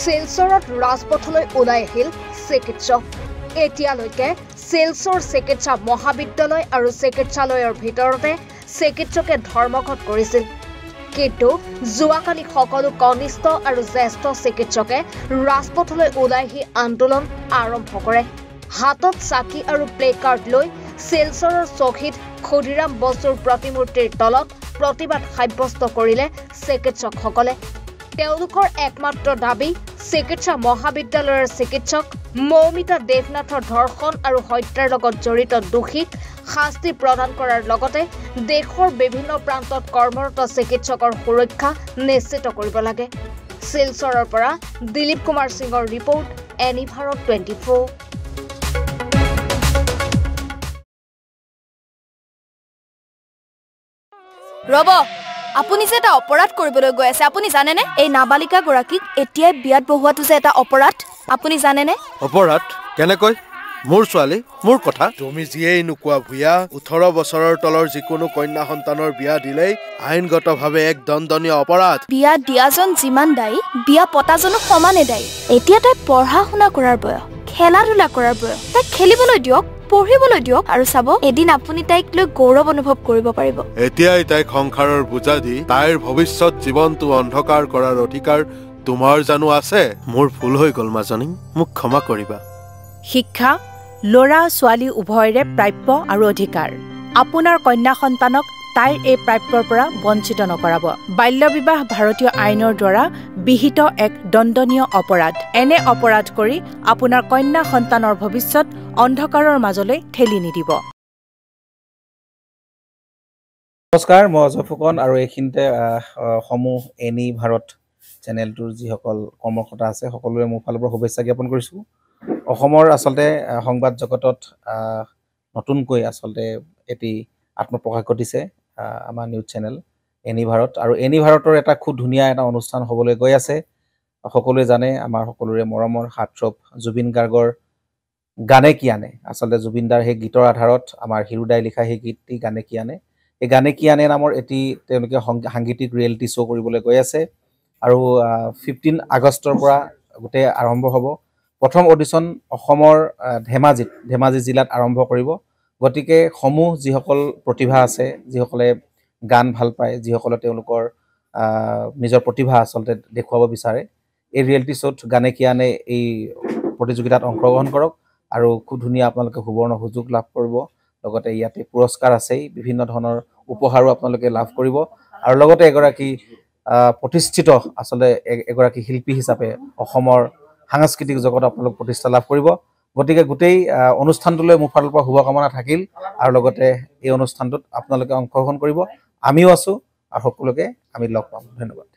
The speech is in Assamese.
শিলচৰত ৰাজপথলৈ ওলাই আহিল চিকিৎসক। এতিয়ালৈকে শিলচৰ চিকিৎসা মহাবিদ্যালয় আৰু চিকিৎসালয়ৰ ভিতৰতে চিকিৎসকে ধৰ্মঘট কৰিছিল। কিন্তু যোৱাকালি সকলো কনিষ্ঠ আৰু জ্যেষ্ঠ চিকিৎসকে ৰাজপথলৈ ওলাই আহি আন্দোলন আৰম্ভ কৰে। হাতত চাকি আৰু প্লেকাৰ্ড লৈ শিলচৰৰ শ্বহীদ ক্ষুদিৰাম বসুৰ প্ৰতিমূৰ্তিৰ তলত প্ৰতিবাদ সাব্যস্ত কৰিলে চিকিৎসকসকলে। তেওঁলোকৰ একমাত্ৰ দাবী চিকিৎসা মহাবিদ্যালয়ৰ চিকিৎসক মৌমিতা দেৱনাথৰ ধৰ্ষণ আৰু হত্যাৰ লগত জড়িত দোষীক শাস্তি প্ৰদান কৰাৰ লগতে দেশৰ বিভিন্ন প্ৰান্তত কৰ্মৰত চিকিৎসকৰ সুৰক্ষা নিশ্চিত কৰিব লাগে। শিলচৰৰ পৰা দিলীপ কুমাৰ সিঙৰ ৰিপৰ্ট, এনি ভাৰত 24। ৰব, আপুনি যে এটা অপৰাধ কৰিবলৈ গৈ আছে, আপুনি জানেনে? এই নাবালিকা গৰাকীক এতিয়াই বিয়াত বহোৱাটো যে এটা অপৰাধ, আপুনি জানেনে? অপৰাধ কেনেকৈ? মোৰ ছোৱালী, মোৰ কথা। তুমি যিয়েই নোকোৱা ভূঞা, 18 বছৰৰ তলৰ যিকোনো কন্যা সন্তানৰ বিয়া দিলেই আইনগতভাৱে এক দণ্ডনীয় অপৰাধ। বিয়া দিয়াজন যিমান দায়ী, বিয়া পতাজনো সমানে দায়ী। এতিয়া তাই পঢ়া শুনা কৰাৰ বয়স, খেলা ধূলা কৰাৰ বয়স। তাইক খেলিবলৈ দিয়ক, পঢ়িবলৈ দিয়ক, আৰু চাব এদিন আপুনি তাইক লৈ গৌৰৱ অনুভৱ কৰিব পাৰিব। এতিয়াই তাইক সংসাৰৰ বোজা দি তাইৰ ভৱিষ্যত জীৱনটো অন্ধকাৰ কৰাৰ অধিকাৰ তোমাৰ জানো আছে? মোৰ ভুল হৈ গ'ল মাজনী, মোক ক্ষমা কৰিবা। শিক্ষা ল'ৰা ছোৱালী উভয়ৰে প্ৰাপ্য আৰু অধিকাৰ। আপোনাৰ কন্যা সন্তানক তাইৰ এই প্ৰাপ্যৰ পৰা বঞ্চিত নকৰাব। বাল্য বিবাহ ভাৰতীয় আইনৰ দ্বাৰা বিহিত এক দণ্ডনীয় অপৰাধ। এনে অপৰাধ কৰি আপোনাৰ কন্যা সন্তানৰ ভৱিষ্যত অন্ধকাৰৰ মাজলৈ ঠেলি নিদিব। নমস্কাৰ, মই অজয় ফুকন আৰু এইখিনিতে সমূহ এনি ভাৰত চেনেলটোৰ যিসকল কৰ্মকৰ্তা আছে সকলোৰে মোৰ ফালৰ পৰা শুভেচ্ছা জ্ঞাপন কৰিছোঁ। অসমৰ আচলতে সংবাদ জগতত নতুনকৈ আচলতে এটি আত্মপ্ৰকাশ ঘটিছে আমাৰ নিউজ চেনেল এনি ভাৰত, আৰু এনি ভাৰতৰ এটা খুব ধুনীয়া এটা অনুষ্ঠান হ'বলৈ গৈ আছে। সকলোৱে জানে, আমাৰ সকলোৰে মৰমৰ হাৰ্টথ্ৰব জুবিন গাৰ্গৰ গানে কি আনে, আচলতে জুবিন দাৰ সেই গীতৰ আধাৰত আমাৰ হিৰুদাই লিখা সেই গীতটি গানে কি আনে, এই গানে কি আনে নামৰ এটি তেওঁলোকে সাংগীতিক ৰিয়েলিটি শ্ব' কৰিবলৈ গৈ আছে। আৰু 15 আগষ্টৰ পৰা গোটেই আৰম্ভ হ'ব। প্ৰথম অডিশ্যন অসমৰ ধেমাজি জিলাত আৰম্ভ কৰিব। গতিকে সমূহ যিসকল প্ৰতিভা আছে, যিসকলে গান ভাল পায়, যিসকলে তেওঁলোকৰ নিজৰ প্ৰতিভা আচলতে দেখুৱাব বিচাৰে, এই ৰিয়েলিটি শ্ব'ত গানে কি আনে এই প্ৰতিযোগিতাত অংশগ্ৰহণ কৰক আৰু খুব ধুনীয়া আপোনালোকে সুবৰ্ণ সুযোগ লাভ কৰিব। লগতে ইয়াতে পুৰস্কাৰ আছেই, বিভিন্ন ধৰণৰ উপহাৰো আপোনালোকে লাভ কৰিব, আৰু লগতে এগৰাকী প্ৰতিষ্ঠিত আচলতে এগৰাকী শিল্পী হিচাপে অসমৰ সাংস্কৃতিক জগত আপোনালোক প্ৰতিষ্ঠা লাভ কৰিব। গতিকে গোটেই অনুষ্ঠানটোলৈ মোৰ ফালৰ পৰা শুভকামনা থাকিল, আৰু লগতে এই অনুষ্ঠানটোত আপোনালোকে অংশগ্ৰহণ কৰিব। আমিও আছোঁ আৰু সকলোকে আমি লগ পাম। ধন্যবাদ।